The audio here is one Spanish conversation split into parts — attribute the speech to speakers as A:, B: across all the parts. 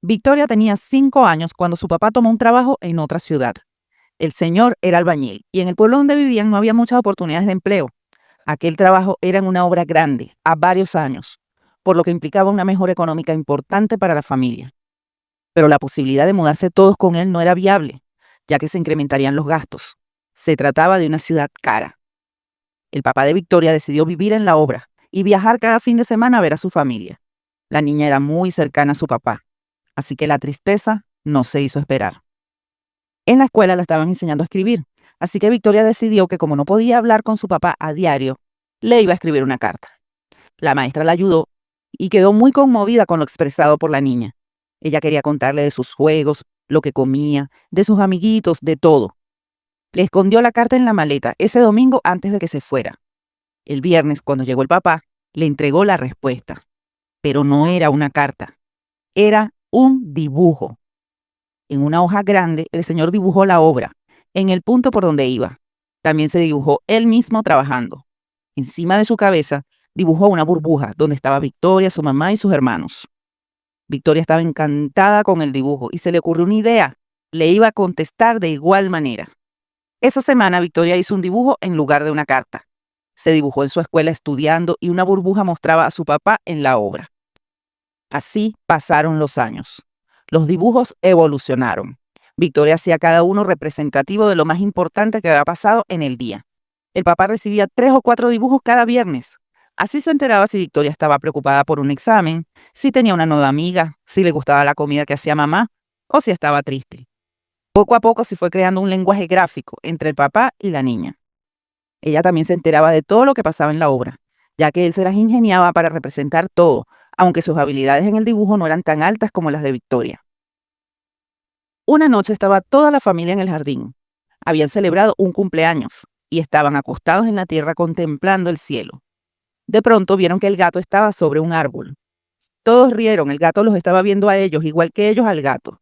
A: Victoria tenía 5 años cuando su papá tomó un trabajo en otra ciudad. El señor era albañil y en el pueblo donde vivían no había muchas oportunidades de empleo. Aquel trabajo era en una obra grande, a varios años, por lo que implicaba una mejora económica importante para la familia. Pero la posibilidad de mudarse todos con él no era viable, ya que se incrementarían los gastos. Se trataba de una ciudad cara. El papá de Victoria decidió vivir en la obra y viajar cada fin de semana a ver a su familia. La niña era muy cercana a su papá, así que la tristeza no se hizo esperar. En la escuela la estaban enseñando a escribir, así que Victoria decidió que como no podía hablar con su papá a diario, le iba a escribir una carta. La maestra la ayudó y quedó muy conmovida con lo expresado por la niña. Ella quería contarle de sus juegos, lo que comía, de sus amiguitos, de todo. Le escondió la carta en la maleta ese domingo antes de que se fuera. El viernes, cuando llegó el papá, le entregó la respuesta. Pero no era una carta, era un dibujo. En una hoja grande, el señor dibujó la obra, en el punto por donde iba. También se dibujó él mismo trabajando. Encima de su cabeza, dibujó una burbuja donde estaba Victoria, su mamá y sus hermanos. Victoria estaba encantada con el dibujo y se le ocurrió una idea. Le iba a contestar de igual manera. Esa semana, Victoria hizo un dibujo en lugar de una carta. Se dibujó en su escuela estudiando y una burbuja mostraba a su papá en la obra. Así pasaron los años. Los dibujos evolucionaron. Victoria hacía cada uno representativo de lo más importante que había pasado en el día. El papá recibía 3 o 4 dibujos cada viernes. Así se enteraba si Victoria estaba preocupada por un examen, si tenía una nueva amiga, si le gustaba la comida que hacía mamá o si estaba triste. Poco a poco se fue creando un lenguaje gráfico entre el papá y la niña. Ella también se enteraba de todo lo que pasaba en la obra, ya que él se las ingeniaba para representar todo, aunque sus habilidades en el dibujo no eran tan altas como las de Victoria. Una noche estaba toda la familia en el jardín. Habían celebrado un cumpleaños y estaban acostados en la tierra contemplando el cielo. De pronto vieron que el gato estaba sobre un árbol. Todos rieron, el gato los estaba viendo a ellos, igual que ellos al gato.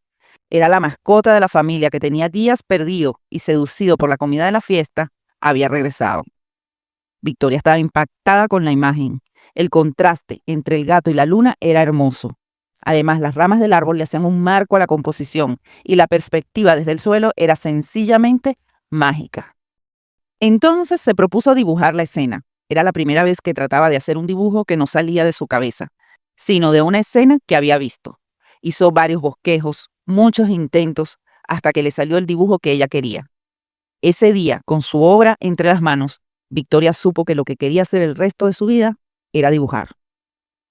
A: Era la mascota de la familia que tenía días perdido y seducido por la comida de la fiesta, había regresado. Victoria estaba impactada con la imagen. El contraste entre el gato y la luna era hermoso. Además, las ramas del árbol le hacían un marco a la composición y la perspectiva desde el suelo era sencillamente mágica. Entonces se propuso dibujar la escena. Era la primera vez que trataba de hacer un dibujo que no salía de su cabeza, sino de una escena que había visto. Hizo varios bosquejos, muchos intentos, hasta que le salió el dibujo que ella quería. Ese día, con su obra entre las manos, Victoria supo que lo que quería hacer el resto de su vida era dibujar.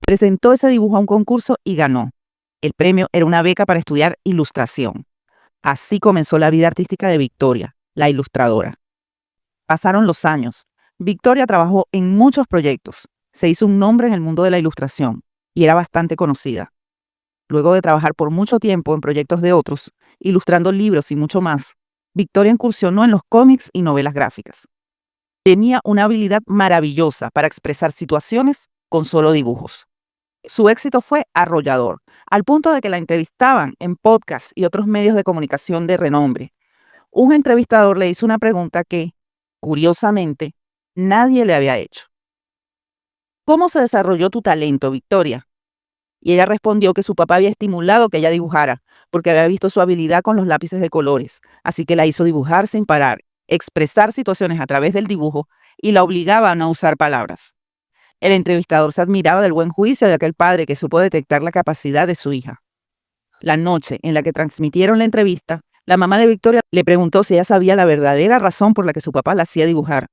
A: Presentó ese dibujo a un concurso y ganó. El premio era una beca para estudiar ilustración. Así comenzó la vida artística de Victoria, la ilustradora. Pasaron los años. Victoria trabajó en muchos proyectos. Se hizo un nombre en el mundo de la ilustración y era bastante conocida. Luego de trabajar por mucho tiempo en proyectos de otros, ilustrando libros y mucho más, Victoria incursionó en los cómics y novelas gráficas. Tenía una habilidad maravillosa para expresar situaciones con solo dibujos. Su éxito fue arrollador, al punto de que la entrevistaban en podcasts y otros medios de comunicación de renombre. Un entrevistador le hizo una pregunta que, curiosamente, nadie le había hecho. ¿Cómo se desarrolló tu talento, Victoria? Y ella respondió que su papá había estimulado que ella dibujara, porque había visto su habilidad con los lápices de colores, así que la hizo dibujar sin parar, expresar situaciones a través del dibujo y la obligaba a no usar palabras. El entrevistador se admiraba del buen juicio de aquel padre que supo detectar la capacidad de su hija. La noche en la que transmitieron la entrevista, la mamá de Victoria le preguntó si ella sabía la verdadera razón por la que su papá la hacía dibujar.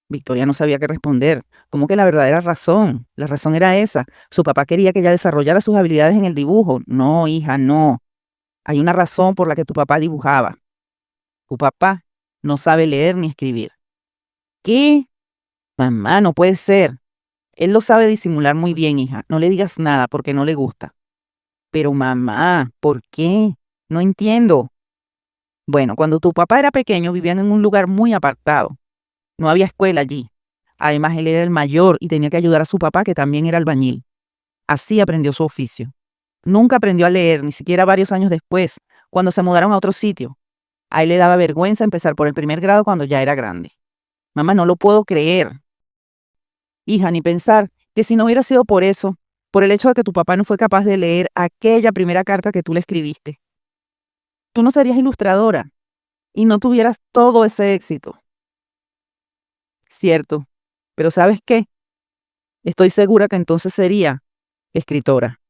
A: Victoria no sabía qué responder. ¿Cómo que la verdadera razón? La razón era esa. Su papá quería que ella desarrollara sus habilidades en el dibujo. No, hija, no. Hay una razón por la que tu papá dibujaba. Tu papá no sabe leer ni escribir. ¿Qué? Mamá, no puede ser. Él lo sabe disimular muy bien, hija. No le digas nada porque no le gusta. Pero mamá, ¿por qué? No entiendo. Bueno, cuando tu papá era pequeño vivían en un lugar muy apartado. No había escuela allí. Además, él era el mayor y tenía que ayudar a su papá, que también era albañil. Así aprendió su oficio. Nunca aprendió a leer, ni siquiera varios años después, cuando se mudaron a otro sitio. A él le daba vergüenza empezar por el primer grado cuando ya era grande. Mamá, no lo puedo creer. Hija, ni pensar que si no hubiera sido por eso, por el hecho de que tu papá no fue capaz de leer aquella primera carta que tú le escribiste. Tú no serías ilustradora y no tuvieras todo ese éxito. Cierto, pero ¿sabes qué? Estoy segura que entonces sería escritora.